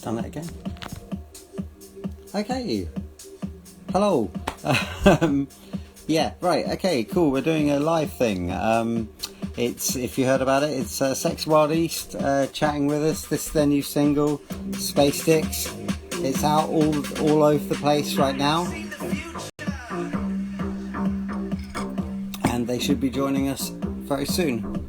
done it again. Okay. Hello. Yeah, right. Okay, cool. We're doing a live thing. It's, if you heard about it, it's Sex Wild East chatting with us. This is their new single, Space Sticks. It's out all over the place right now. And they should be joining us very soon.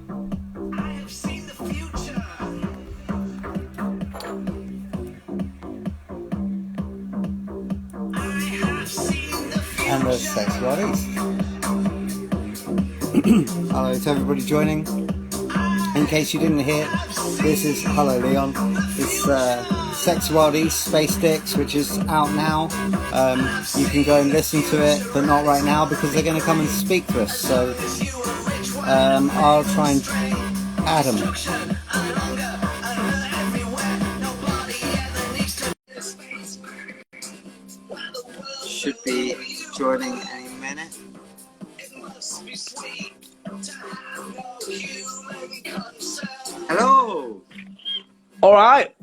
And there's Sex Wild East. Hello to everybody joining. In case you didn't hear, this is hello Leon. It's Sex Wild East Space Sticks, which is out now. You can go and listen to it, but not right now because they're going to come and speak to us. So I'll try and add them. Should be joining any minute. Hello. All right.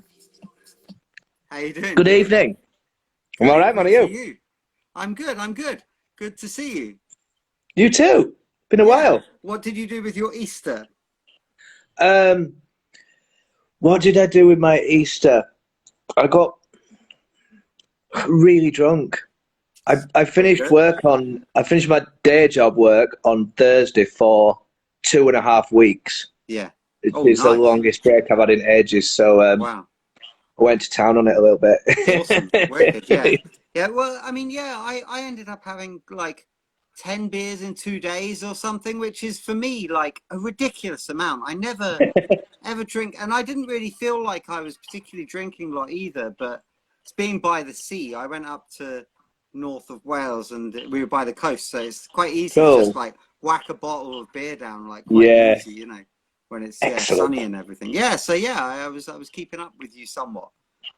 How you doing? Good evening. I'm all right, man. Are you? I'm good. I'm good. Good to see you. You too. Been a while. What did you do with your Easter? What did I do with my Easter? I got really drunk. I finished I finished my day job work on Thursday for 2.5 weeks. Yeah. It's nice. the longest break I've had in ages. So wow. I went to town on it a little bit. Awesome. Wicked, yeah. Yeah, well, I mean, yeah, I ended up having like 10 beers in 2 days or something, which is for me like a ridiculous amount. I never ever drink, and I didn't really feel like I was particularly drinking a lot either, but it's being by the sea. I went up to north of Wales and we were by the coast, so it's quite easy to just like whack a bottle of beer down like quite easy, you know, when it's sunny and everything. Yeah, so yeah, I was keeping up with you somewhat.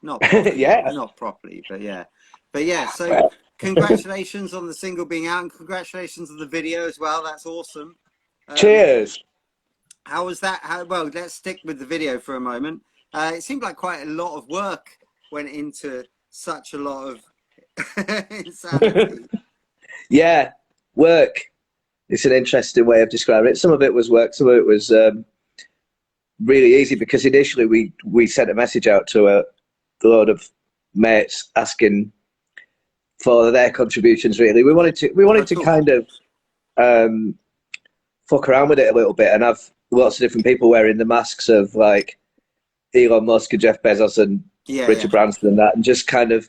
Not properly, not properly, but yeah, so congratulations on the single being out and congratulations on the video as well. That's awesome. Cheers. How was that? Well, let's stick with the video for a moment. It seemed like quite a lot of work went into such a lot of insanity. Yeah, work. It's an interesting way of describing it. Some of it was work, some of it was really easy because initially we sent a message out to a load of mates asking for their contributions. Really, we wanted to kind of fuck around with it a little bit and have lots of different people wearing the masks of like Elon Musk and Jeff Bezos and Richard Branson and that, and just kind of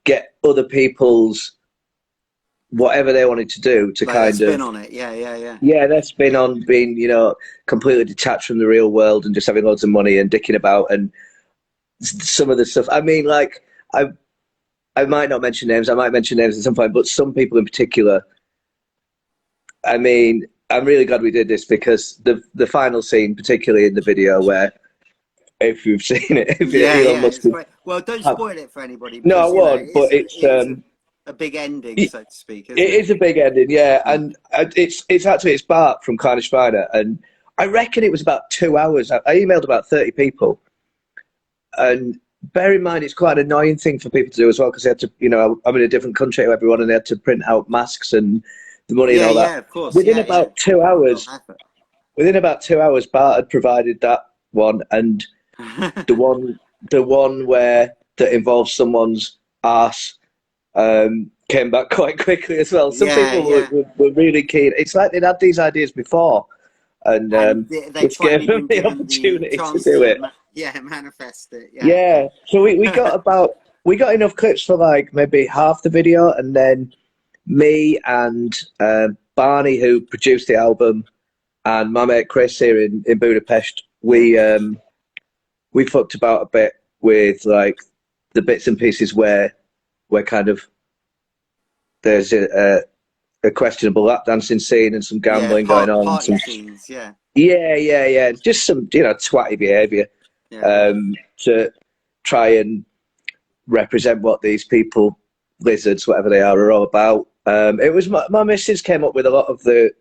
get other people's whatever they wanted to do to like kind of spin on it. Yeah, their spin on being, you know, completely detached from the real world and just having loads of money and dicking about and some of the stuff. I mean, like I might not mention names. I might mention names at some point, but some people in particular. I mean, I'm really glad we did this because the final scene, particularly in the video, where if you've seen it, Elon Musk. Well, don't spoil it for anybody. Because, no, I won't. But it's a big ending, so to speak. It is a big ending, yeah, and it's Bart from Carnage Spider, and I reckon it was about 2 hours. I emailed about 30 people, and bear in mind it's quite an annoying thing for people to do as well because they had to, you know, I'm in a different country to everyone, and they had to print out masks and the money and all that. Yeah, of course. Within about 2 hours, Bart had provided that one, and the one where that involves someone's arse came back quite quickly as well. Some people were really keen. It's like they'd had these ideas before, and they gave them the opportunity to do it. Manifest it. Yeah. So we got enough clips for like maybe half the video, and then me and Barney, who produced the album, and my mate Chris here in Budapest, we fucked about a bit with like the bits and pieces where kind of there's a questionable lap dancing scene and some gambling going on. Party scenes, just some, you know, twatty behaviour to try and represent what these people, lizards, whatever they are all about. It was my missus came up with a lot of the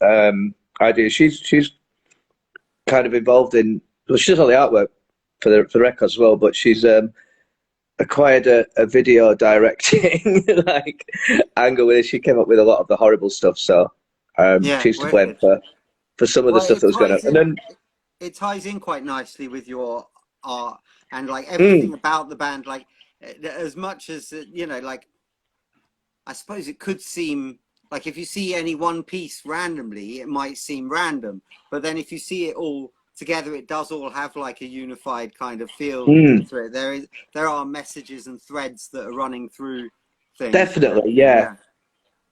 ideas. She's kind of involved in, well, she does all the artwork for the record as well, but she's acquired a video directing like angle where she came up with a lot of the horrible stuff. So Yeah, she's to blame wicked. for some of the Well, stuff that was going on. And then it ties in quite nicely with your art and like mm, everything about the band. Like as much as you know, like I suppose it could seem like if you see any one piece randomly, it might seem random. But then if you see it all together, it does all have like a unified kind of feel mm, to it. There are messages and threads that are running through things and definitely, everything. yeah, Yeah, and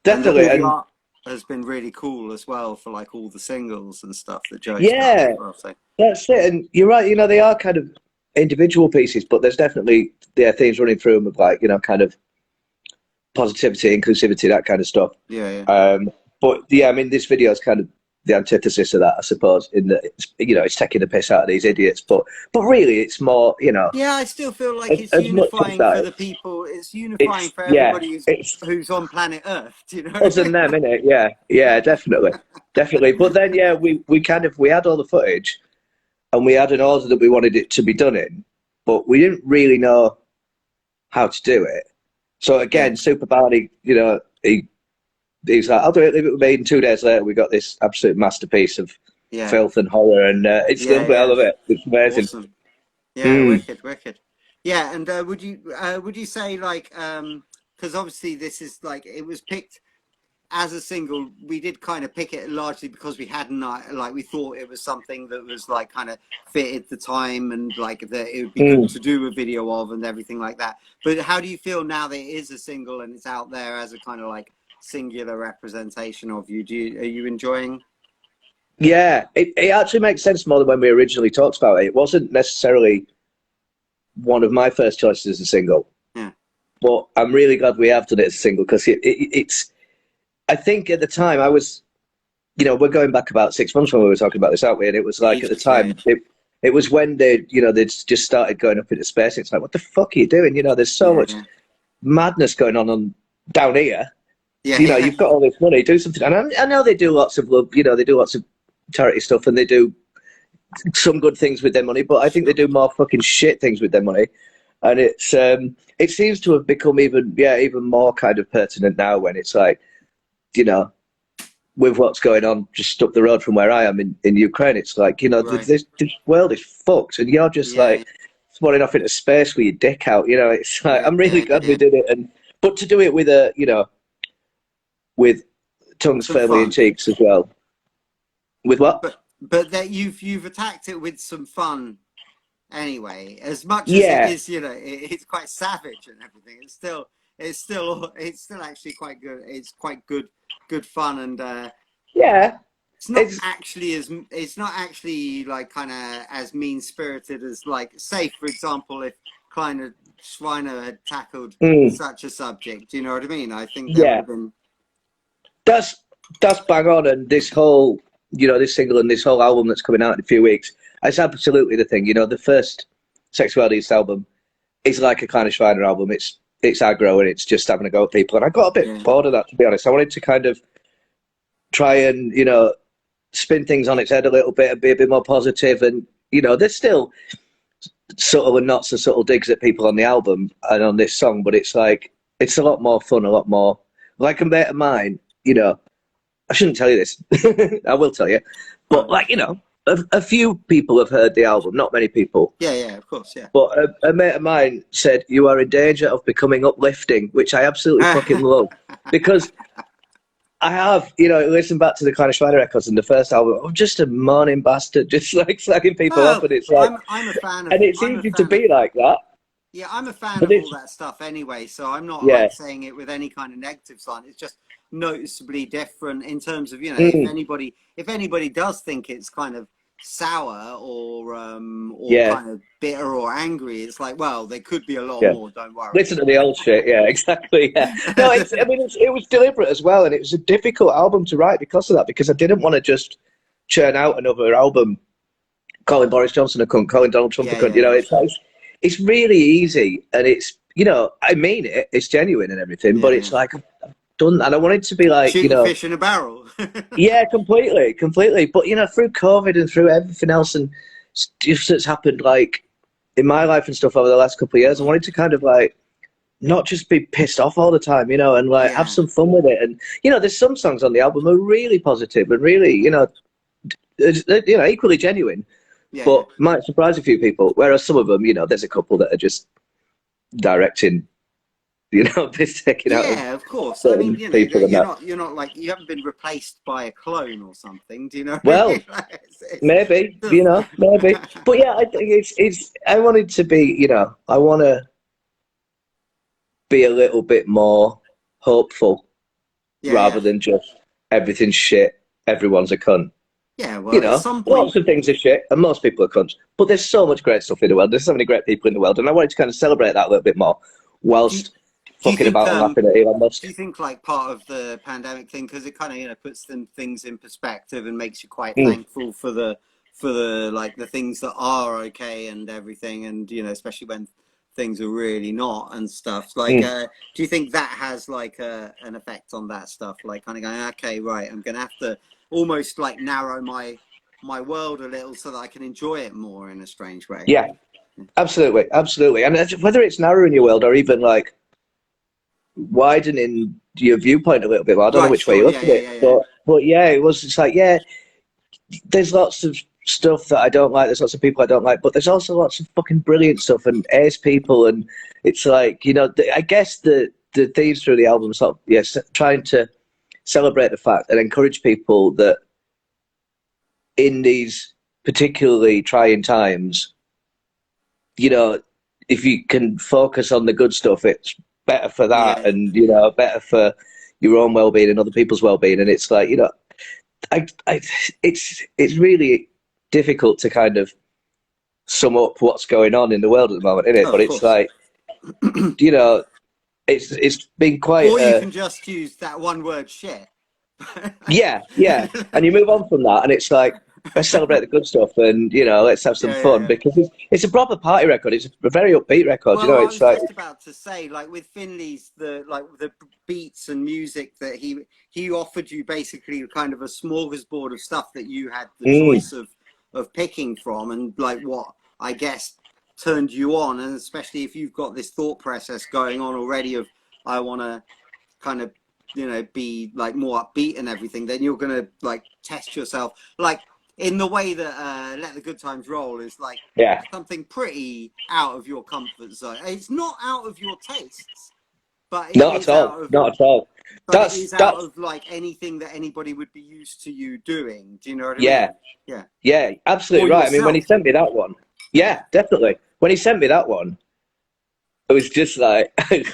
definitely, all the and art has been really cool as well for like all the singles and stuff that Joe's done as yeah, well. So that's it. And you're right. You know, they are kind of individual pieces, but there's definitely themes running through them of like kind of positivity, inclusivity, that kind of stuff. yeah, yeah. But yeah, I mean, this video is kind of the antithesis of that, I suppose. In that it's taking the piss out of these idiots, but really, it's more Yeah, I still feel like it's as much as unifying that. for the people. It's unifying It's for yeah, everybody it's who's on planet Earth. Do you know? us and them, innit? Yeah, yeah, definitely, definitely. But then, yeah, we had all the footage, and we had an order that we wanted it to be done in, but we didn't really know how to do it. So Yeah, again, Super Barney, he's like, I'll do it, leave it with me. And 2 days later, we got this absolute masterpiece of yeah, filth and horror, and it's yeah, lovely. I yeah. love it. It's amazing. Awesome. Yeah, Mm, wicked, wicked. Yeah, and would you say like because obviously this is like it was picked as a single. We did kind of pick it largely because we hadn't like we thought it was something that was like kind of fitted the time and like that it would be good mm. to do a video of and everything like that. But how do you feel now that it is a single and it's out there as a kind of like singular representation of you? Are you enjoying? Yeah, it actually makes sense more than when we originally talked about it. It wasn't necessarily one of my first choices as a single, Yeah, but I'm really glad we have done it as a single because it's. I think at the time I was, we're going back about 6 months when we were talking about this, aren't we? And it was like at the ages. Yeah, time it was when they'd just started going up into space. It's like, what the fuck are you doing? There's so yeah, much yeah, madness going on down here. yeah, yeah, You've got all this money, do something. And I know they do lots of love, they do lots of charity stuff and they do some good things with their money, but I think they sure. do more fucking shit things with their money. And it seems to have become even more kind of pertinent now when it's like, with what's going on just up the road from where I am in Ukraine, it's like, Right. this world is fucked and you're just Yeah, like swanning off into space with your dick out, it's like, yeah, I'm really yeah, glad we yeah. did it. But to do it with with tongues Some firmly in fun. cheeks as well. With what? But that you've attacked it with some fun anyway. As much as it Yeah, is, it's quite savage and everything. It's still actually quite good. It's quite good fun, and yeah. it's It's not actually like kind of as mean spirited as like say for example if Kleiner Schreiner had tackled mm, such a subject. Do you know what I mean? I think there would yeah. have been That's that's bang on, and this whole this single and this whole album that's coming out in a few weeks, it's absolutely the thing. The first Sexuality East album is like a kind of Schreiner album. It's aggro and it's just having a go at people, and I got a bit yeah bored of that, to be honest. I wanted to kind of try and spin things on its head a little bit and be a bit more positive, and there's still subtle and not so subtle digs at people on the album and on this song, but it's like it's a lot more fun, a lot more like a mate of mine. I shouldn't tell you this. I will tell you. But, like, a few people have heard the album, not many people. yeah of course yeah. But a mate of mine said, you are in danger of becoming uplifting, which I absolutely fucking love. Because I have, listened back to the kind of Schreiner records in the first album. I'm just a moaning bastard, just like slagging people off. Well, And it's like, I'm a fan of and it's I'm a easy to fan of be like that. yeah, I'm a fan But of all it's, that stuff anyway, so I'm not yeah. like saying it with any kind of negative sign. It's just noticeably different in terms of, Mm, if anybody does think it's kind of sour or yeah. kind of bitter or angry, it's like, well, there could be a lot Yeah. more, don't worry. Listen to the old shit. Yeah, exactly. Yeah. No, it was deliberate as well, and it was a difficult album to write because of that. Because I didn't want to just churn out another album calling Boris Johnson a cunt, calling Donald Trump a Yeah, cunt. yeah, yeah, sure. It's really easy, and it's I mean it. It's genuine and everything, but Yeah, it's yeah. like I've done, and I wanted to be like Shooting fish in a barrel. yeah, completely, completely. But through COVID and through everything else and stuff that's happened, like in my life and stuff over the last couple of years, I wanted to kind of like not just be pissed off all the time, you know, and like have some fun with it. And you know, there's some songs on the album that are really positive and really, you know, equally genuine, but might surprise a few people. Whereas some of them, you know, there's a couple that are just directing, you know, piss taking out. Yeah, of course. I mean, you know, you're not like, you haven't been replaced by a clone or something. Do you know? Well, maybe, you know, maybe. But yeah, I think I wanted to be, you know, I want to be a little bit more hopeful rather than just everything's shit, everyone's a cunt. Yeah, well, you know, at some point, lots of things are shit, and most people are cunts. But there's so much great stuff in the world. There's so many great people in the world, and I wanted to kind of celebrate that a little bit more, whilst fucking about and laughing at Elon Musk. Do you think, like, part of the pandemic thing, because it kind of, you know, puts things in perspective and makes you quite thankful for the like the things that are okay and everything, and you know, especially when things are really not and stuff. Like, do you think that has like an effect on that stuff? Like, kind of going, okay, right, I'm gonna have to almost like narrow my world a little so that I can enjoy it more in a strange way. Yeah, absolutely, absolutely. And whether it's narrowing your world or even like widening your viewpoint a little bit more, I don't know which way you look at it. But yeah, it was just like, yeah, there's lots of stuff that I don't like, there's lots of people I don't like, but there's also lots of fucking brilliant stuff and ace people, and it's like, you know, I guess the themes through the album sort of, yes, trying to celebrate the fact and encourage people that in these particularly trying times, you know, if you can focus on the good stuff, it's better for that, and you know, better for your own well-being and other people's well-being. And it's like, you know, it's really difficult to kind of sum up what's going on in the world at the moment, isn't it? But it's like, you know, it's been quite. Or you can just use that one word, shit. yeah, and you move on from that, and it's like, let's celebrate the good stuff, and you know, let's have some fun because it's a proper party record. It's a very upbeat record. Well, you know, I it's was like just about to say, like with Finlay's, the beats and music that he offered you, basically kind of a smorgasbord of stuff that you had the choice of picking from, and like what I guess turned you on, and especially if you've got this thought process going on already of I want to kind of, you know, be like more upbeat and everything, then you're gonna like test yourself, like in the way that Let the Good Times Roll is like something pretty out of your comfort zone. It's not out of your tastes, but not at all. But it is out of like anything that anybody would be used to you doing. Do you know what I mean? Yeah, absolutely right. I mean, when he sent me that one, definitely. When he sent me that one, it was just like,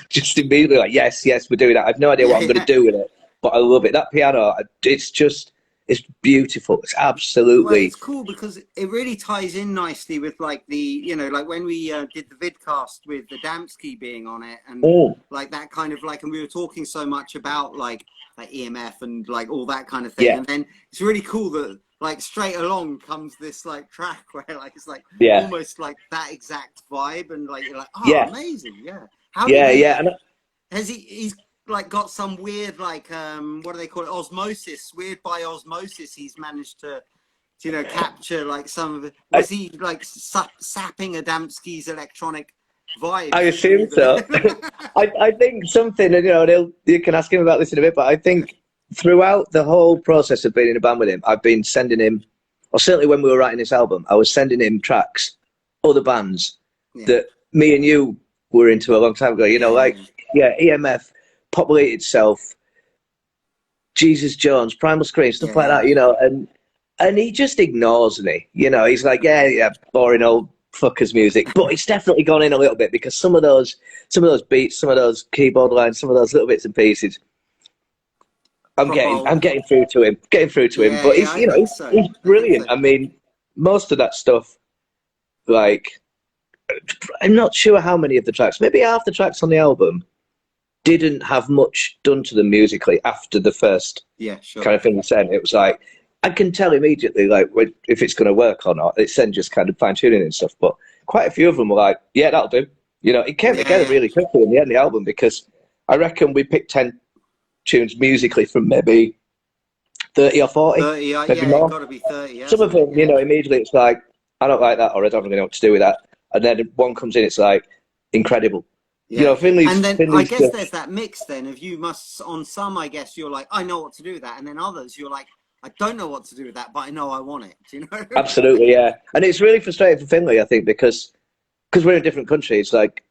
just immediately like, yes, we're doing that. I have no idea what I'm going to do with it, but I love it. That piano, it's beautiful. It's absolutely. Well, it's cool because it really ties in nicely with like the, you know, like when we did the vidcast with the Damsky being on it, and like that kind of like, and we were talking so much about like EMF and like all that kind of thing, and then it's really cool that like straight along comes this like track where like it's like almost like that exact vibe, and like you're like, oh, amazing, How and has he's like got some weird like what do they call it, osmosis, weird by osmosis he's managed to, you know, capture like some of it. Was he like sapping Adamski's electronic vibe? I assume so. I think something, you know, you can ask him about this in a bit, but I think throughout the whole process of being in a band with him, I've been sending him, or certainly when we were writing this album, I was sending him tracks, other bands that me and you were into a long time ago, you know, like EMF, Populated Self, Jesus Jones, Primal Scream, stuff like that, you know, and he just ignores me, you know. He's like, yeah, boring old fuckers music, but it's definitely gone in a little bit because some of those beats, some of those keyboard lines, some of those little bits and pieces, I'm getting through to him, but he's, you know, he's brilliant. I mean, most of that stuff, like, I'm not sure how many of the tracks, maybe half the tracks on the album didn't have much done to them musically after the first kind of thing we sent. It was like, I can tell immediately, like, if it's going to work or not. It's then just kind of fine-tuning and stuff. But quite a few of them were like, yeah, that'll do. You know, it came together really quickly in the end of the album, because I reckon we picked 10 tunes musically from maybe 30 or 40. 30, maybe more. Got to be 30. Some of them, you know, immediately it's like, I don't like that, or I don't really know what to do with that. and then one comes in, it's like incredible. Yeah. You know, And then I Finley's guess just, there's that mix then of you must, on some, I guess you're like, I know what to do with that. And then others, you're like, I don't know what to do with that, but I know I want it. Do you know? absolutely, yeah. And it's really frustrating for Finley, I think, because we're in different countries. Like,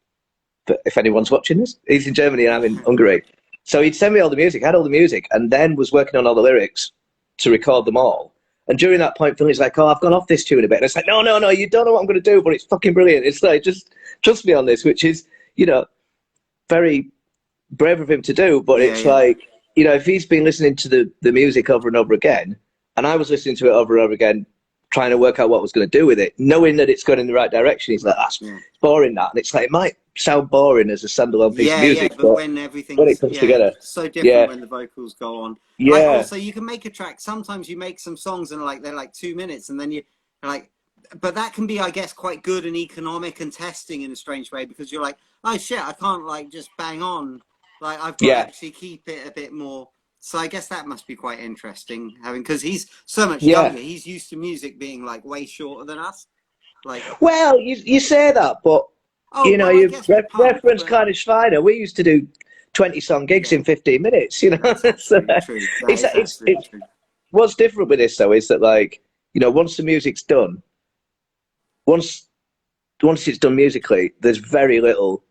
if anyone's watching this, he's in Germany and I'm in Hungary. So he'd send me all the music, had all the music, and then was working on all the lyrics to record them all. And during that point, Finley's like, oh, I've gone off this tune a bit. And it's like, no, you don't know what I'm going to do, but it's fucking brilliant. It's like, just trust me on this, which is, you know, very brave of him to do. But Yeah, it's yeah. like, you know, if he's been listening to the music over and over again, and I was listening to it over and over again, trying to work out what I was going to do with it, knowing that it's going in the right direction, he's like, that's boring, that. And it's like, it might sound boring as a standalone piece of music, but when everything's when it comes together, so different when the vocals go on. Like, yeah, also you can make a track. Sometimes you make some songs and like they're like 2 minutes, and then you like, but that can be, I guess, quite good and economic and testing in a strange way, because you're like, oh shit, I can't like just bang on. Like I've got to actually keep it a bit more. So I guess that must be quite interesting, having, because he's so much younger. He's used to music being like way shorter than us. Like, well, you say that, but you know, you reference kind of Schreiner. We used to do 20-song gigs in 15 minutes. You know, so true. it's what's different with this though is that, like, you know, once the music's done, once it's done musically, there's very little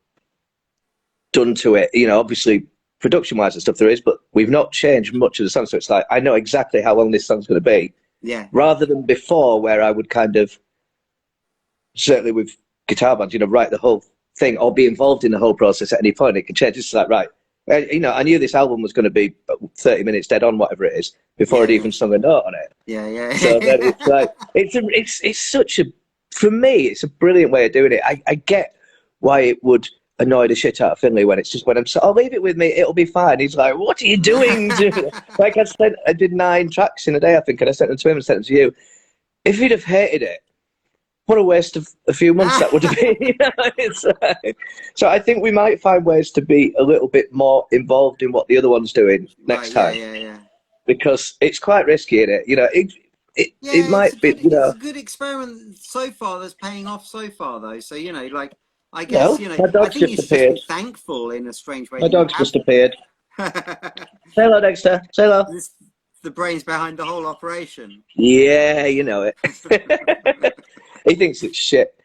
done to it. You know, obviously production wise and stuff there is, but we've not changed much of the song. So it's like, I know exactly how long this song's going to be. Yeah. Rather than before, where I would kind of, certainly with guitar bands, you know, write the whole thing or be involved in the whole process at any point. It can change. It's like, right, you know, I knew this album was going to be 30 minutes dead on, whatever it is, before I'd even sung a note on it. Yeah. So then it's like, it's such a, for me, it's a brilliant way of doing it. I get why it would annoy the shit out of Finlay when it's just, when I'm so, I'll leave it with me, it'll be fine. He's like, what are you doing? Like I did 9 tracks in a day, I think, and I sent them to him and sent them to you. If he'd have hated it, what a waste of a few months that would have been. You know, so I think we might find ways to be a little bit more involved in what the other one's doing next time. Yeah. Because it's quite risky, isn't it? You know, it might be, you know. It's a good experiment so far that's paying off so far, though. So, you know, like, I guess, you know, my dog's I think you just should appeared. just be thankful in a strange way. My dog's just appeared. Say hello, Dexter. Say hello. This, the brains behind the whole operation. Yeah, you know it. He thinks it's shit.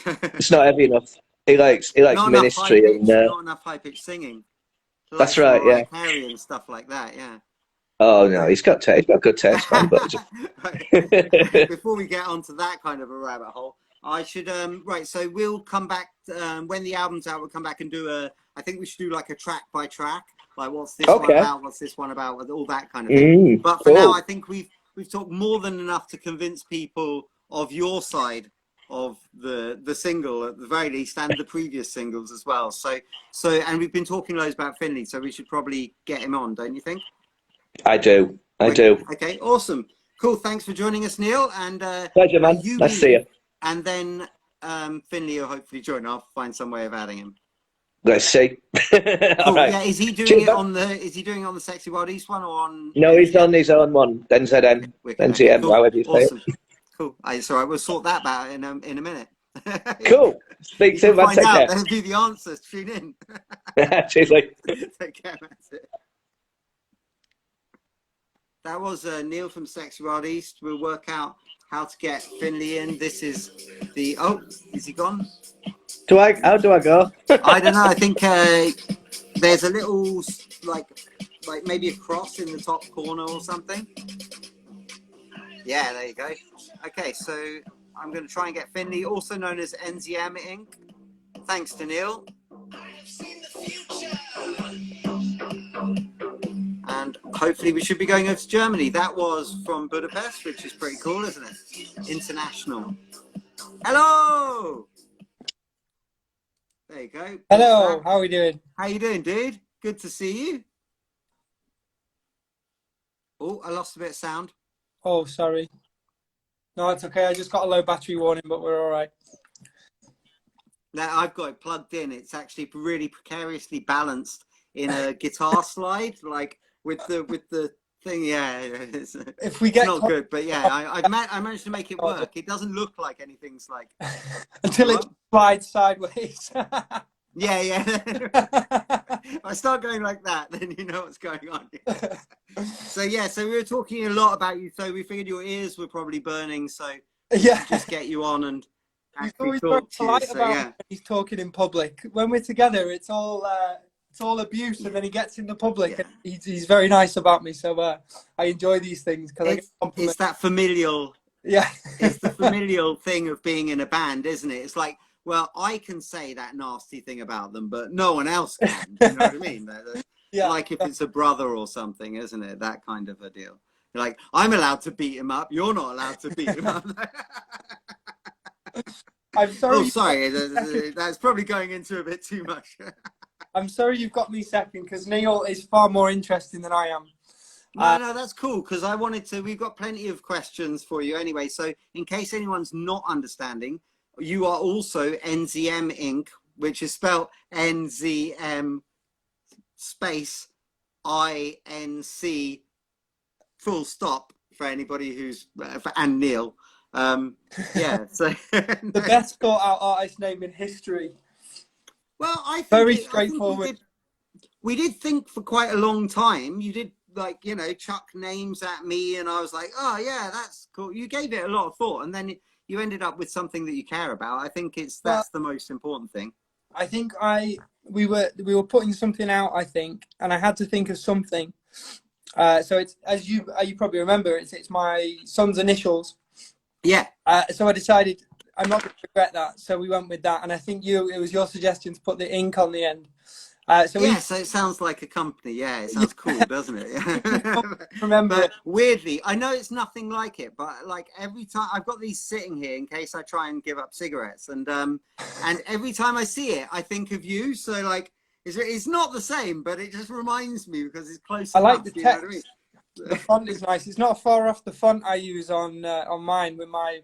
It's not heavy enough. He likes not ministry and not enough high pitched singing. That's right, yeah. Harry and stuff like that, yeah. Oh no, he's got good taste, man. But before we get onto that kind of a rabbit hole, I should right. So we'll come back when the album's out. We'll come back and do I think we should do like a track by track, like what's this one about, what's this one about, with all that kind of thing. But for now, I think we've talked more than enough to convince people of your side of the single at the very least, and the previous singles as well. So and we've been talking loads about Finlay, so we should probably get him on, don't you think? I do. Okay, awesome, cool. Thanks for joining us, Neil. And pleasure, man. Nice to see you. And then Finlay will hopefully join. I'll find some way of adding him. Let's see. Cool. Right. Yeah, is he doing it on the? Is he doing it on the Sexy Wild East one or on? No, he's on his own one. NZN, NZM, cool. however you say it. Cool. It's all right. We'll sort that out in a minute. Cool. Speak soon, man. Take care. That'll be the answers. Tune in. Cheers, Lee. Take care. That's it. That was Neil from Sexy Wild East. We'll work out how to get Finlay in. This is the. Oh, is he gone? How do I go? I don't know. I think there's a little like maybe a cross in the top corner or something. Yeah, there you go. Okay, so I'm going to try and get Finlay, also known as NZM Inc. Thanks to Neil. And hopefully we should be going over to Germany. That was from Budapest, which is pretty cool, isn't it? International. Hello! There you go. Hello, how are we doing? How you doing, dude? Good to see you. Oh, I lost a bit of sound. Oh, sorry. No, it's okay. I just got a low battery warning, but we're all right. Now I've got it plugged in. It's actually really precariously balanced in a guitar slide, like with the thing. Yeah, it's If we get not good, but yeah, I managed to make it work. It doesn't look like anything's like until it slides sideways. Yeah, yeah. If I start going like that, then you know what's going on. So yeah, so we were talking a lot about you. So we figured your ears were probably burning, so yeah, just get you on and he's actually always very talk to polite you. So about yeah, when he's talking in public. When we're together, it's all abuse, and then he gets in the public, and he's very nice about me. So I enjoy these things because I get compliments. It's that familial. Yeah, It's the familial thing of being in a band, isn't it? It's like, well, I can say that nasty thing about them, but no one else can. You know what I mean? yeah. Like if it's a brother or something, isn't it? That kind of a deal. You're like, I'm allowed to beat him up. You're not allowed to beat him up. I'm sorry. Oh, sorry. That's probably going into a bit too much. I'm sorry you've got me second because Neil is far more interesting than I am. No, that's cool because I wanted to. We've got plenty of questions for you anyway. So in case anyone's not understanding, you are also NZM Inc., which is spelled NZM space INC full stop for anybody who's and Neil. Yeah, so The best thought out artist name in history. Well, I think Very straightforward. We did think for quite a long time. You did like, you know, chuck names at me and I was like, oh yeah, that's cool. You gave it a lot of thought and then you ended up with something that you care about. I think that's the most important thing. I think we were putting something out, I think, and I had to think of something. So it's, as you probably remember, it's my son's initials. Yeah. So I decided I'm not going to regret that. So we went with that, and I think it was your suggestion to put the ink on the end. So it sounds like a company. Yeah, it sounds cool, doesn't it? Remember, but weirdly, I know it's nothing like it, but like every time I've got these sitting here in case I try and give up cigarettes, and every time I see it, I think of you. So like, it's not the same, but it just reminds me because it's close. I like the text. You know what I mean? The font is nice. It's not far off the font I use on mine with my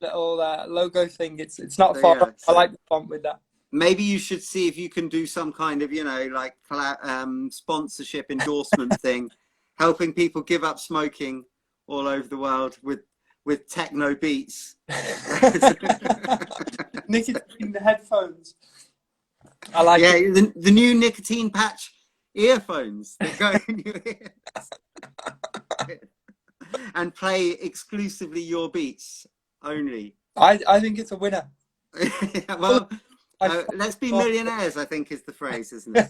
little logo thing. It's not far off. So I like the font with that. Maybe you should see if you can do some kind of, you know, like sponsorship endorsement thing, helping people give up smoking all over the world with techno beats. Nicotine headphones. I like it. Yeah, the new nicotine patch earphones that go in your ears and play exclusively your beats only. I think it's a winner. Well, let's be millionaires, I think is the phrase, isn't it?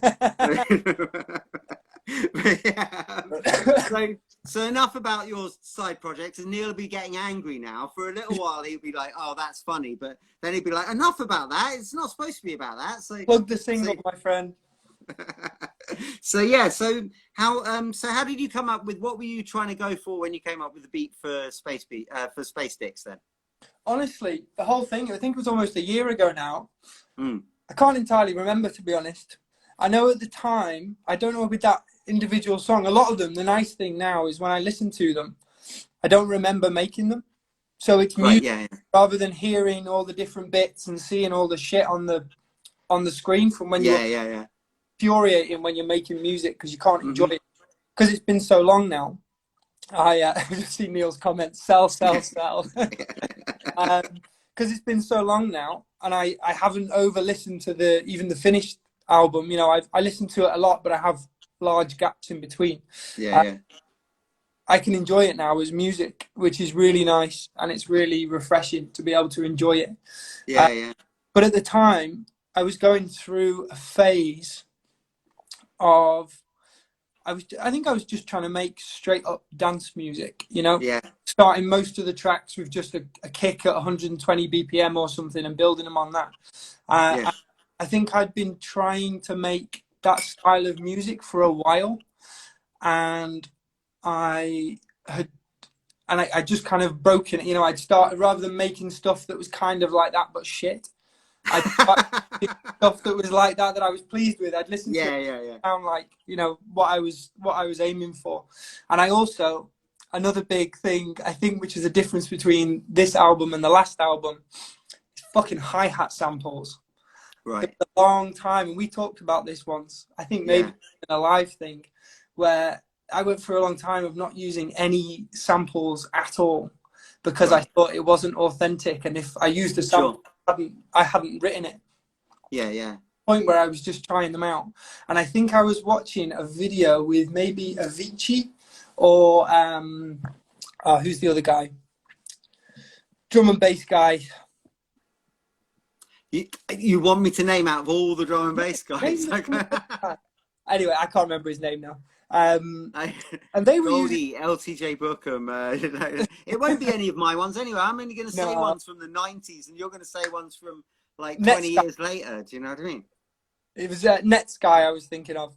So enough about your side projects, and Neil will be getting angry now. For a little while he'll be like, oh, that's funny, but then he'll be like, enough about that, it's not supposed to be about that. So plug the single, my friend. So yeah, so how did you come up with, what were you trying to go for when you came up with the beat for Space Sticks then? Honestly, the whole thing, I think it was almost a year ago now. I can't entirely remember, to be honest. I know at the time, I don't know with that individual song, a lot of them, the nice thing now is when I listen to them, I don't remember making them. So it's music, rather than hearing all the different bits and seeing all the shit on the screen from when you're infuriating when you're making music because you can't enjoy it. Because it's been so long now. I just see Neil's comment, sell. Because it's been so long now, and I haven't over-listened to even the finished album. You know, I listened to it a lot, but I have large gaps in between. I can enjoy it now as music, which is really nice, and it's really refreshing to be able to enjoy it. But at the time, I was going through a phase of, I think I was just trying to make straight up dance music, you know, starting most of the tracks with just a kick at 120 BPM or something and building them on that. I think I'd been trying to make that style of music for a while, and I just kind of broken it. You know, I'd started, rather than making stuff that was kind of like that but shit, I'd stuff that was like that I was pleased with. I'd listen to it sound like, you know, what I was aiming for. And I also, another big thing I think, which is a difference between this album and the last album, is fucking hi-hat samples. Right. It's a long time, and we talked about this once, I think maybe in a live thing, where I went through a long time of not using any samples at all because I thought it wasn't authentic, and if I used a sample, I hadn't written it. Yeah. Point where I was just trying them out, and I think I was watching a video with maybe Avicii or who's the other guy? Drum and bass guy. You want me to name out of all the drum and bass guys? Anyway, I can't remember his name now. And they were Goldie, LTJ Bookham. It won't be any of my ones anyway. I'm only going to say ones from the 90s, and you're going to say ones from like 20 years later. Do you know what I mean? It was Netsky I was thinking of.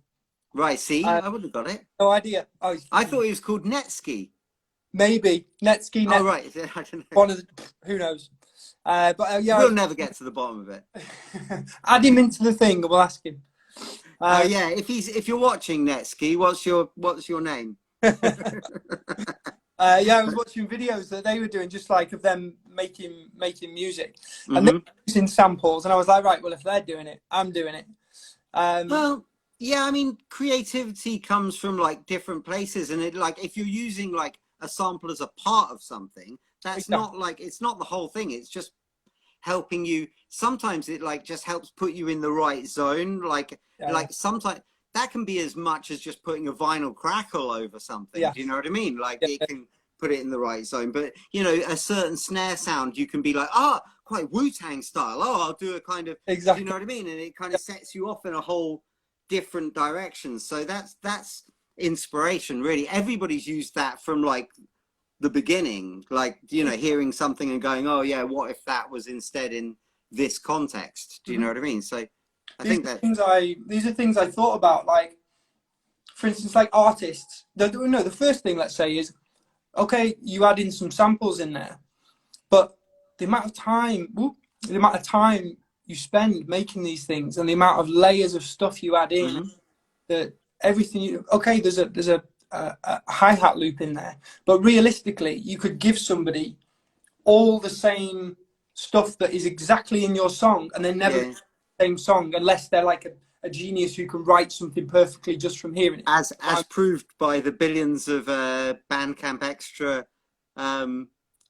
Right, see? I wouldn't have got it. No idea. Oh, I thought he was called Netsky. Maybe. Netsky. Oh, right. I don't know. One of the, who knows? But yeah, we'll never get to the bottom of it. Add him into the thing and we'll ask him. Yeah, if you're watching Netsky, what's your name? Yeah, I was watching videos that they were doing, just like of them making music, and they were using samples, and I was like, right, well, if they're doing it, I'm doing it. Well, yeah, I mean, creativity comes from like different places, and it like if you're using like a sample as a part of something, that's not like it's not the whole thing. It's just helping you. Sometimes it like just helps put you in the right zone. Like sometimes that can be as much as just putting a vinyl crackle over something. Do you know what I mean? Like it can put it in the right zone. But you know, a certain snare sound, you can be like, quite Wu-Tang style. I'll do a kind of, do you know what I mean? And it kind of sets you off in a whole different direction. So that's inspiration, really. Everybody's used that from like the beginning, like, you know, hearing something and going, oh yeah, what if that was instead in this context? Do you know what I mean? So I think that these are things I thought about, like, for instance, like artists. The first thing, let's say, is, okay, you add in some samples in there, but the amount of time you spend making these things, and the amount of layers of stuff you add in, that everything there's a hi-hat loop in there, but realistically, you could give somebody all the same stuff that is exactly in your song, and they never same song, unless they're like a genius who can write something perfectly just from hearing it. As proved by the billions of Bandcamp Extra,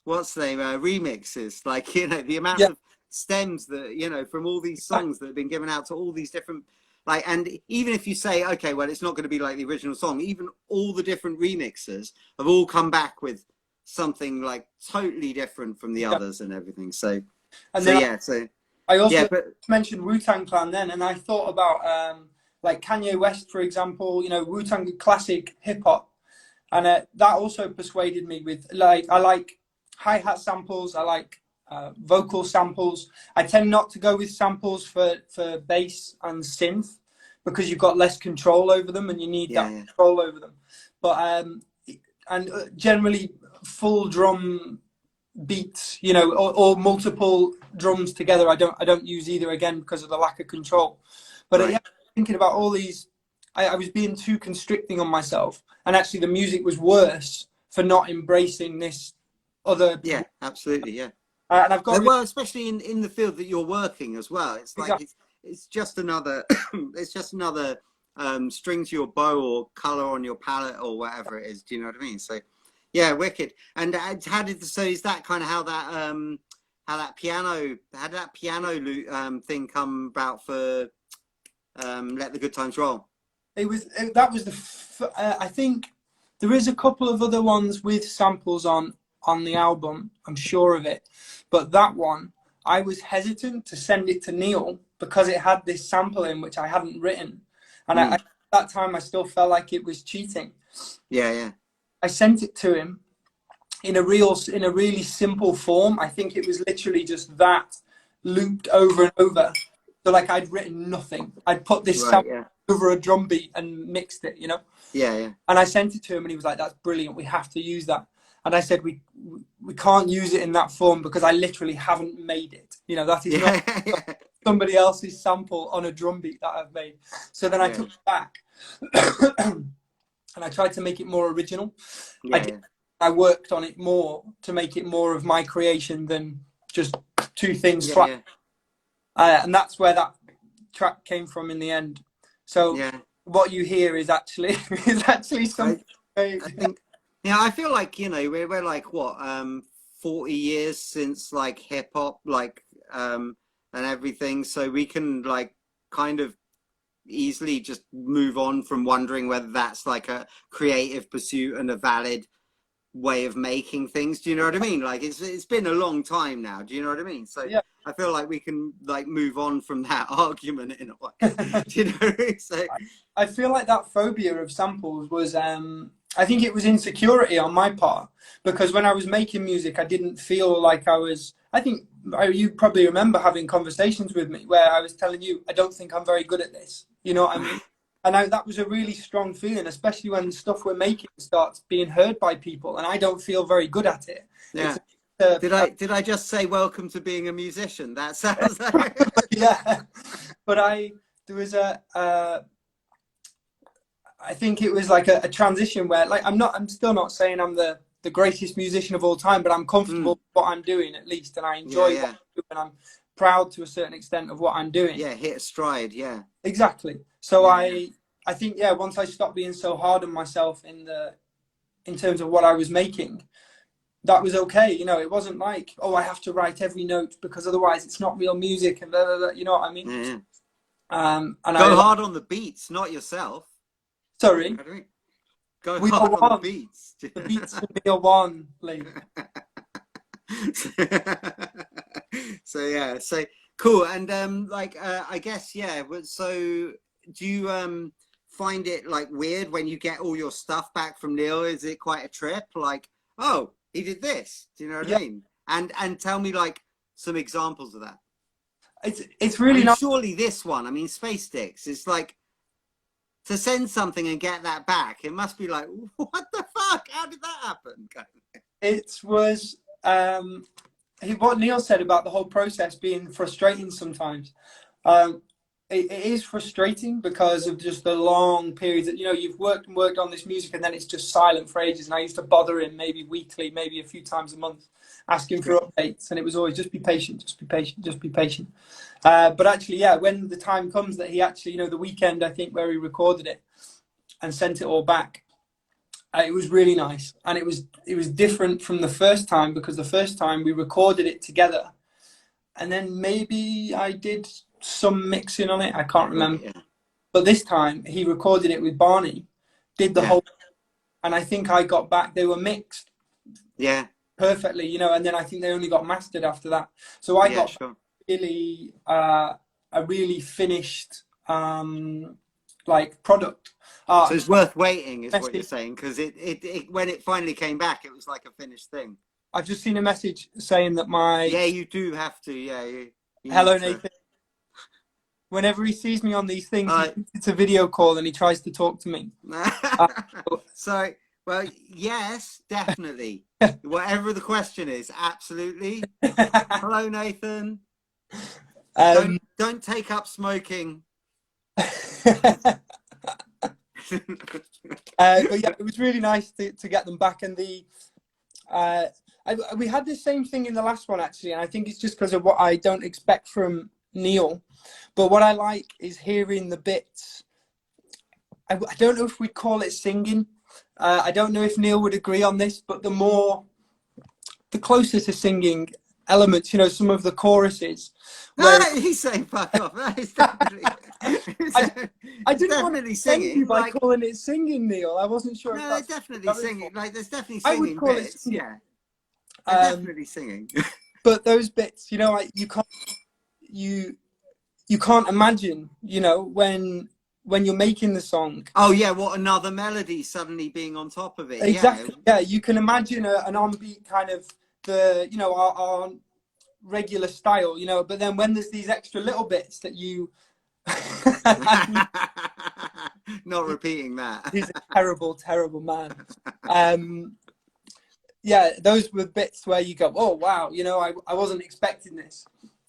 what's the name, remixes. Like, you know, the amount of stems that, you know, from all these songs that have been given out to all these different, like, and even if you say, okay, well, it's not going to be like the original song, even all the different remixes have all come back with something like totally different from the others and everything. So I also mentioned Wu-Tang Clan then, and I thought about like Kanye West, for example, you know, Wu-Tang classic hip hop, and that also persuaded me with, like, I like hi-hat samples, I like vocal samples. I tend not to go with samples for bass and synth because you've got less control over them, and you need that control over them. But and generally full drum beats, you know, or multiple drums together, I don't use either, again because of the lack of control. But thinking about all these, I was being too constricting on myself, and actually the music was worse for not embracing this other. Yeah, absolutely, yeah. And I've got especially in the field that you're working as well. It's like it's just another string to your bow or color on your palette or whatever it is. Do you know what I mean? So yeah, wicked. And is that kind of how that piano thing come about for Let the Good Times Roll? That was I think there is a couple of other ones with samples on the album, I'm sure of it, but that one I was hesitant to send it to Neil because it had this sample in which I hadn't written, and at that time I still felt like it was cheating. I sent it to him in a really simple form. I think it was literally just that looped over and over. So like I'd written nothing. I'd put this sample over a drum beat and mixed it, you know? Yeah. And I sent it to him and he was like, that's brilliant. We have to use that. And I said, we can't use it in that form because I literally haven't made it. You know, that is not somebody else's sample on a drum beat that I've made. So then I took it back and I tried to make it more original. I worked on it more to make it more of my creation than just two things flat. And that's where that track came from in the end. So what you hear is actually something. I think, yeah, I feel like, you know, we're like what 40 years since like hip hop, like and everything, so we can like kind of easily just move on from wondering whether that's like a creative pursuit and a valid way of making things. Do you know what I mean? Like it's been a long time now. Do you know what I mean? So Yeah. I feel like we can like move on from that argument in a way. Do you know? So I feel like that phobia of samples was I think it was insecurity on my part, because when I was making music I didn't feel like I think you probably remember having conversations with me where I was telling you I don't think I'm very good at this, you know what I mean? And that was a really strong feeling, especially when stuff we're making starts being heard by people and I don't feel very good at it. Yeah. Did I just say welcome to being a musician? That sounds like yeah. But there was I think it was like a transition where like I'm still not saying I'm the greatest musician of all time, but I'm comfortable with what I'm doing at least, and I enjoy what I'm doing, and I'm proud to a certain extent of what I'm doing. Yeah, hit a stride, yeah. Exactly. So I think once I stopped being so hard on myself in terms of what I was making, that was okay. You know, it wasn't like, oh, I have to write every note because otherwise it's not real music and blah, blah, blah, you know what I mean? Yeah. And go hard on the beats, not yourself. Sorry. Go hard on the beats. The beats will be a one, later. So yeah, so cool. And like I guess so do you find it like weird when you get all your stuff back from Neil? Is it quite a trip? Like, oh, he did this. Do you know what I mean? And tell me like some examples of that. It's really not. Surely this one, I mean, Space Sticks, it's like to send something and get that back. It must be like, what the fuck? How did that happen? It was what Neil said about the whole process being frustrating sometimes. It is frustrating because of just the long periods that, you know, you've worked and worked on this music and then it's just silent for ages. And I used to bother him maybe weekly, maybe a few times a month, asking for updates. And it was always just be patient, just be patient, just be patient. But actually, when the time comes that he actually, you know, the weekend, I think, where he recorded it and sent it all back, it was really nice. And it was different from the first time, because the first time we recorded it together and then maybe I did some mixing on it, I can't remember. But this time he recorded it with Barney, did the whole, and I think I got back, they were mixed perfectly, you know, and then I think they only got mastered after that. So I got really a really finished like product. So it's worth waiting, is what you're saying, because it when it finally came back, it was like a finished thing. I've just seen a message saying that you do have to. You hello, Nathan. Whenever he sees me on these things, it's a video call and he tries to talk to me. So, well, yes, definitely. Whatever the question is, absolutely. Hello, Nathan. Don't take up smoking. But it was really nice to get them back, and we had the same thing in the last one actually, and I think it's just because of what I don't expect from Neil. But what I like is hearing the bits. I don't know if we'd call it singing. I don't know if Neil would agree on this, but the closer to singing elements, you know, some of the choruses. He's saying fuck off. That is definitely. I didn't want to singing you by calling it singing, Neil. I wasn't sure. No, they're definitely singing. Like, there's definitely singing. I would call it singing. Yeah, definitely singing. But those bits, you know, like you can't imagine, you know, when you're making the song. Oh yeah, what another melody suddenly being on top of it. Exactly. Yeah, you can imagine an on-beat kind of you know, our regular style, you know, but then when there's these extra little bits that you not repeating that. He's a terrible man. Those were bits where you go, oh wow, you know, I wasn't expecting this.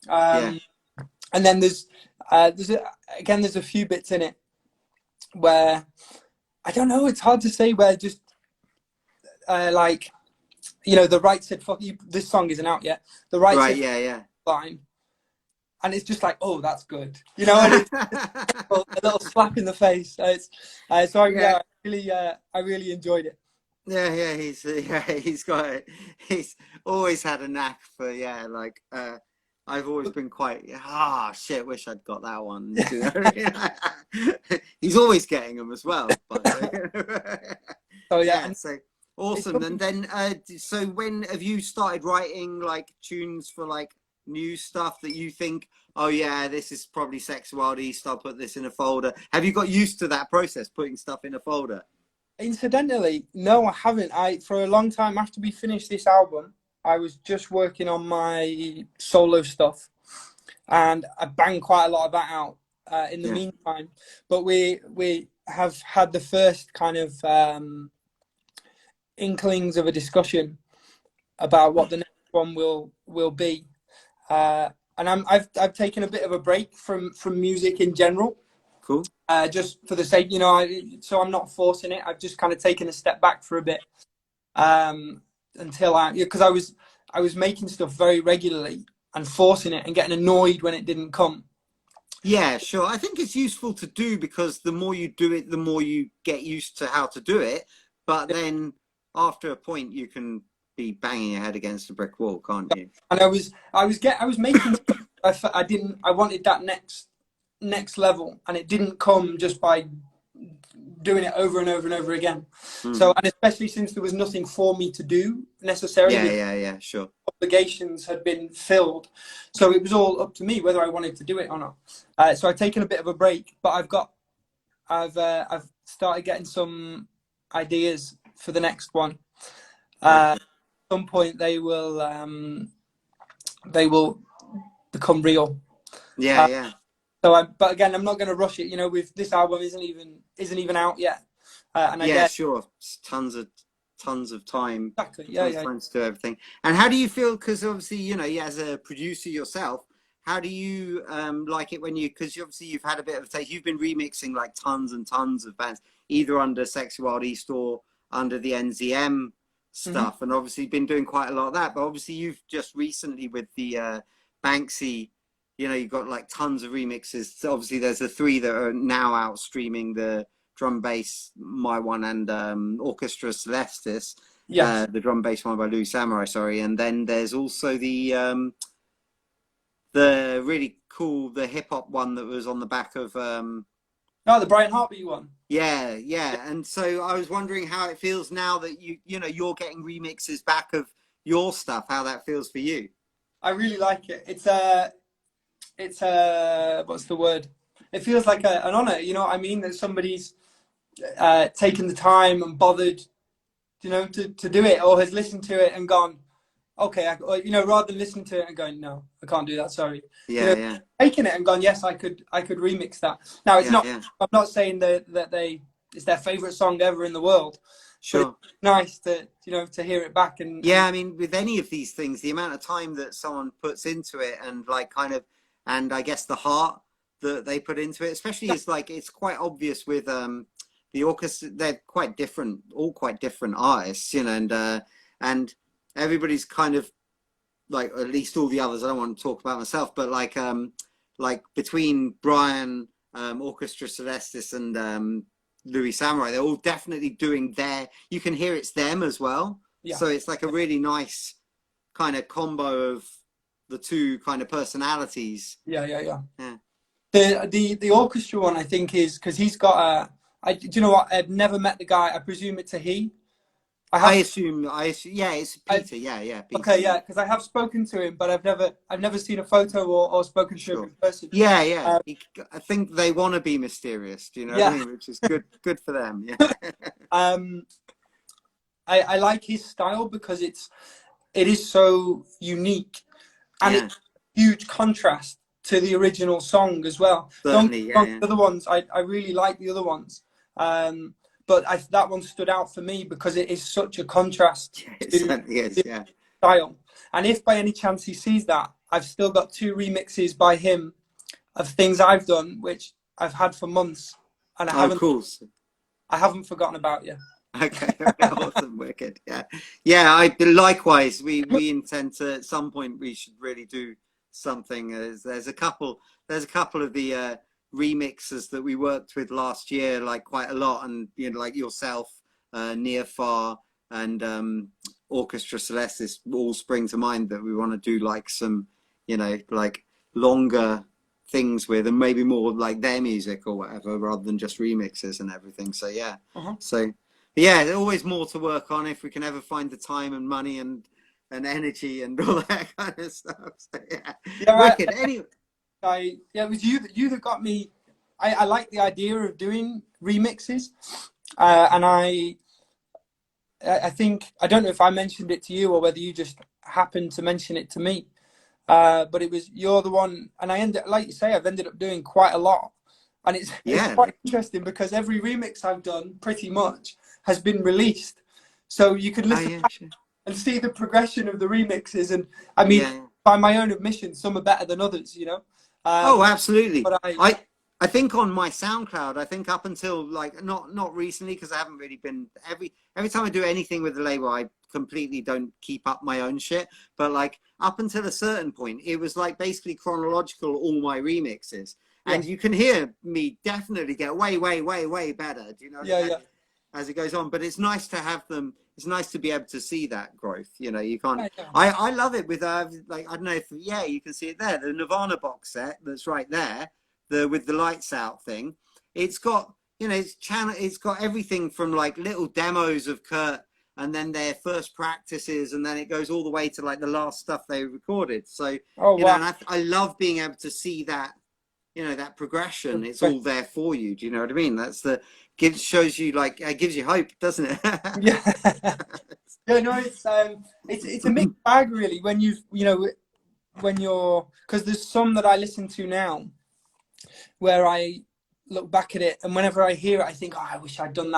And then there's a few bits in it where I don't know, it's hard to say, where just like, you know, the right said fuck you, this song isn't out yet, the right said yeah line and it's just like, oh, that's good, you know, and it's a little slap in the face. So yeah, I really enjoyed it. Yeah, he's always had a knack for like I've always been quite shit, wish I'd got that one. He's always getting them as well. But, so yeah, so awesome. And then so when have you started writing like tunes for like new stuff that you think, oh yeah, this is probably Sexy Wild East, I'll put this in a folder? Have you got used to that process, putting stuff in a folder? Incidentally, no, I haven't. For a long time after we finished this album, I was just working on my solo stuff, and I banged quite a lot of that out in the meantime. But we have had the first kind of inklings of a discussion about what the next one will be, and I've taken a bit of a break from music in general. Cool. Just for the sake, you know, so I'm not forcing it. I've just kind of taken a step back for a bit, until because I was making stuff very regularly and forcing it and getting annoyed when it didn't come. Yeah, sure. I think it's useful to do, because the more you do it, the more you get used to how to do it. But then after a point, you can be banging your head against a brick wall, can't you? And I was making. I wanted that next level, and it didn't come just by doing it over and over and over again. So, and especially since there was nothing for me to do necessarily. Yeah, sure. Obligations had been filled, so it was all up to me whether I wanted to do it or not. So I've taken a bit of a break, but I've started getting some ideas for the next one. At some point they will become real. Yeah. So, but again, I'm not going to rush it. You know, with this album isn't even out yet. And I guess, sure, it's tons of time. Exactly. Time to do everything. And how do you feel? Because obviously, you know, as a producer yourself, how do you like it when because obviously you've had a bit of a taste. You've been remixing like tons and tons of bands, either under Sexy Wild East or under the NZM stuff, and obviously been doing quite a lot of that. But obviously, you've just recently with the Banksy. You know, you've got like tons of remixes. So obviously, there's the 3 that are now out streaming: the drum bass, my one, and Orchestra Celestis. Yes. The drum bass one by Louis Samurai, sorry. And then there's also the really cool, the hip hop one that was on the back of the Brian Heartbeat one. Yeah. And so I was wondering how it feels now that you're getting remixes back of your stuff. How that feels for you? I really like it. It's what's the word? It feels like an honor, you know what I mean? That somebody's taken the time and bothered, you know, to do it, or has listened to it and gone, okay, rather than listening to it and going, no, I can't do that, sorry. Taking it and gone, yes, I could remix that. Now it's not. I'm not saying that it's their favorite song ever in the world. Sure. It's nice to hear it back and. I mean, with any of these things, the amount of time that someone puts into it and like kind of. And I guess the heart that they put into it, especially is like, it's quite obvious with the orchestra. They're quite different, all quite different artists, you know, and everybody's kind of like, at least all the others. I don't want to talk about myself, but like between Brian, Orchestra Celestis, and Louis Samurai, they're all definitely doing you can hear it's them as well. Yeah. So it's like a really nice kind of combo of the two kind of personalities. Yeah. The orchestra one, I think, is because he's got do you know what? I've never met the guy. I presume it's a he. I assume. Yeah, it's Peter. Peter. Okay, yeah, because I have spoken to him, but I've never seen a photo or spoken to him in person. Yeah. I think they want to be mysterious. Do you know what I mean? Which is good for them. Yeah. I like his style because it is so unique. And it's a huge contrast to the original song as well. Certainly, the other ones, I really like the other ones. But that one stood out for me because it is such a contrast to the style. And if by any chance he sees that, I've still got 2 remixes by him of things I've done, which I've had for months. And I haven't forgotten about you. Okay, awesome, wicked. Yeah. Likewise, we intend to at some point we should really do something. There's a couple of the remixers that we worked with last year, like quite a lot, and you know, like yourself, Near Far, and Orchestra Celestis all spring to mind that we want to do like some, you know, like longer things with, and maybe more like their music or whatever, rather than just remixes and everything. So yeah, so yeah, there's always more to work on if we can ever find the time and money and energy and all that kind of stuff. So yeah, wicked. Anyway, it was you that got me. I like the idea of doing remixes, and I think, I don't know if I mentioned it to you or whether you just happened to mention it to me, but you're the one, and I like you say, I've ended up doing quite a lot, and it's quite interesting because every remix I've done pretty much has been released, so you could listen and see the progression of the remixes, and I mean, by my own admission, some are better than others, you know. Oh, absolutely. But I think on my SoundCloud, I think up until like not recently, because I haven't really been every time I do anything with the label, I completely don't keep up my own shit. But like up until a certain point, it was like basically chronological, all my remixes, and you can hear me definitely get way better. Do you know? As it goes on, but it's nice to have them. It's nice to be able to see that growth. You know, you can't. I love it with like, I don't know if you can see it there. The Nirvana box set that's right there. With the lights out thing, it's got, you know, it's got everything from like little demos of Kurt, and then their first practices, and then it goes all the way to like the last stuff they recorded. So you know, and I love being able to see that, you know, that progression. It's all there for you. Do you know what I mean? Shows you, like, it gives you hope, doesn't it? No, it's a mixed bag really, when you're, because there's some that I listen to now where I look back at it, and whenever I hear it, I think, oh, I wish I'd done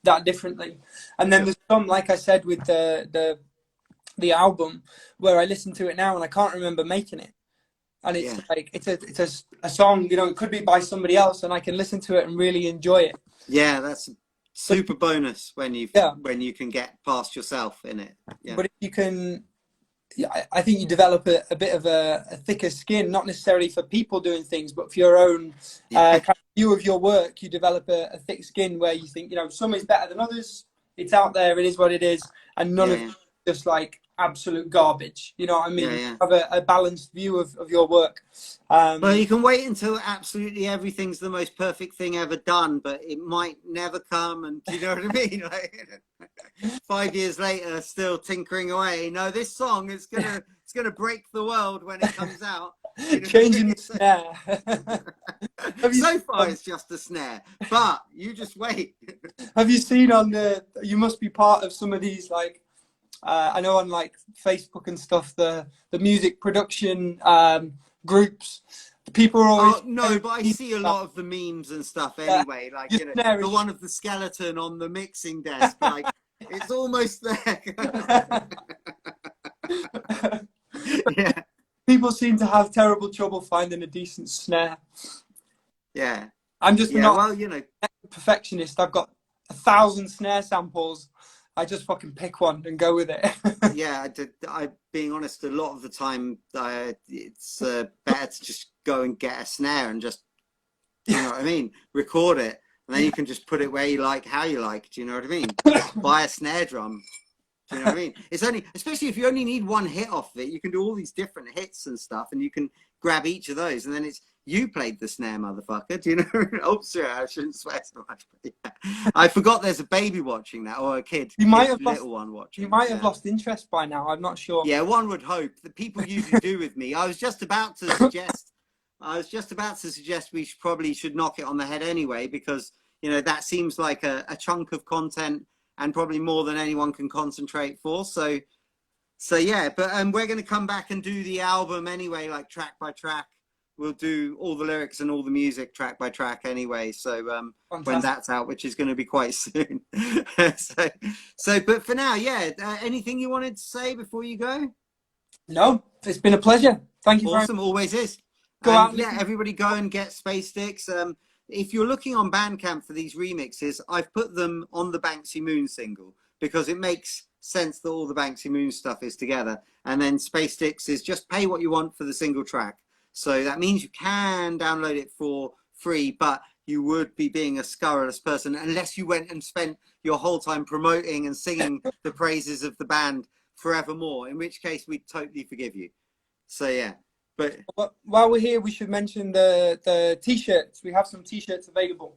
that differently. And then there's some, like I said, with the album, where I listen to it now and I can't remember making it, and it's like it's a song, you know, it could be by somebody else, and I can listen to it and really enjoy it. Yeah, that's a super bonus when you can get past yourself in it. But if you can, I think you develop a bit of a thicker skin, not necessarily for people doing things, but for your own kind of view of your work. You develop a thick skin where you think, you know, some is better than others. It's out there. It is what it is. And none of it is just like absolute garbage. You know what I mean? Have a balanced view of your work. Well, you can wait until absolutely everything's the most perfect thing ever done, but it might never come. And do you know what I mean? Like, 5 years later, still tinkering away. No, this song is gonna break the world when it comes out. You know, changing the snare. So far, it's just a snare, but you just wait. Have you seen you must be part of some of these, like, I know on like Facebook and stuff, the music production groups. People are always. Oh, no, but I see a lot of the memes and stuff anyway. Like, you know, the one of the skeleton on the mixing desk. Like, it's almost there. People seem to have terrible trouble finding a decent snare. Yeah. I'm just not, well, you know, perfectionist. I've got 1,000 snare samples. I just fucking pick one and go with it. I being honest, a lot of the time, it's better to just go and get a snare and just, you know what I mean, record it, and then you can just put it where you like, how you like. Do you know what I mean? Buy a snare drum. Do you know what I mean? It's only, especially if you only need one hit off of it, you can do all these different hits and stuff, and you can grab each of those, and then it's, you played the snare, motherfucker. Do you know? Oh, sorry, I shouldn't swear so much. I forgot there's a baby watching that, or a kid. You might have little one watching. You might have lost interest by now. I'm not sure. Yeah, one would hope. The people usually do with me. I was just about to suggest. We probably should knock it on the head anyway, because you know that seems like a chunk of content, and probably more than anyone can concentrate for. So yeah. But we're going to come back and do the album anyway, like track by track. We'll do all the lyrics and all the music track by track anyway. So when that's out, which is going to be quite soon. But for now, anything you wanted to say before you go? No, it's been a pleasure. Thank you. Awesome, always is. Go out. Yeah, everybody go and get Space Sticks. If you're looking on Bandcamp for these remixes, I've put them on the Banksy Moon single because it makes sense that all the Banksy Moon stuff is together. And then Space Sticks is just pay what you want for the single track. So that means you can download it for free, but you would be being a scurrilous person unless you went and spent your whole time promoting and singing the praises of the band forevermore, in which case we'd totally forgive you. So yeah. But while we're here, we should mention the t-shirts. We have some t-shirts available.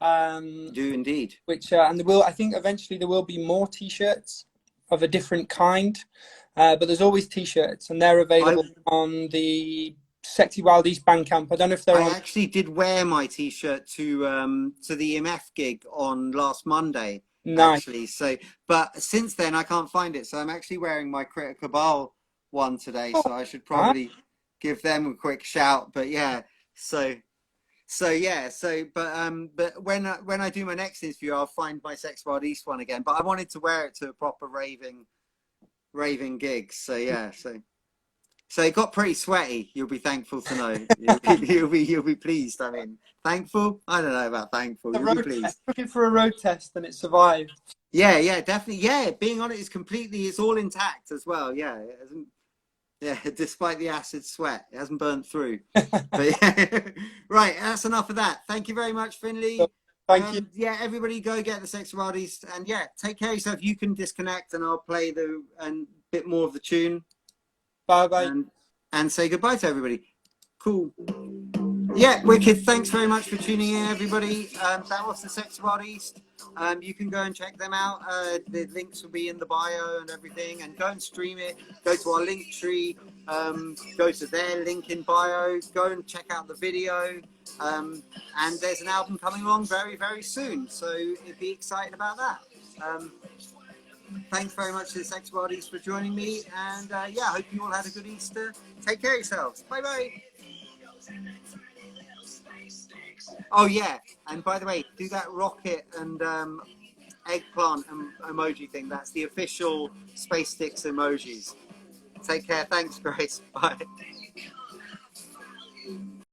Do indeed. Which and there will, I think, eventually there will be more t-shirts of a different kind. But there's always t-shirts, and they're available on the Sexy Wild East Bandcamp. I don't know if they're I actually did wear my t-shirt to the EMF gig on last Monday. Nice. Actually. So, but since then I can't find it. So I'm actually wearing my Critter Cabal one today. So I should probably give them a quick shout. But yeah, but when I do my next interview, I'll find my Sex Wild East one again. But I wanted to wear it to a proper raving gig. So yeah, so it got pretty sweaty. You'll be thankful to know. You'll be pleased. I mean, thankful? I don't know about thankful. You'll be pleased. Looking for a road test and it survived. Yeah, definitely. Yeah, being on it is it's all intact as well. Yeah, it hasn't. Yeah, despite the acid sweat, it hasn't burnt through. But yeah. Right, that's enough of that. Thank you very much, Finlay. Thank you. Yeah, everybody go get the Sex Wild East, and yeah, take care of yourself. You can disconnect, and I'll play a bit more of the tune. Bye. And say goodbye to everybody. Cool. Yeah, wicked. Thanks very much for tuning in, everybody. That was the Sex Wild East. You can go and check them out. The links will be in the bio and everything. And go and stream it. Go to our link tree. Go to their link in bio. Go and check out the video. And there's an album coming along very, very soon. So be excited about that. Thanks very much to the Sex Wild East for joining me, and yeah, I hope you all had a good Easter. Take care of yourselves. Bye. Oh yeah, and by the way, do that rocket and eggplant emoji thing. That's the official Space Sticks emojis. Take care. Thanks, Grace. Bye.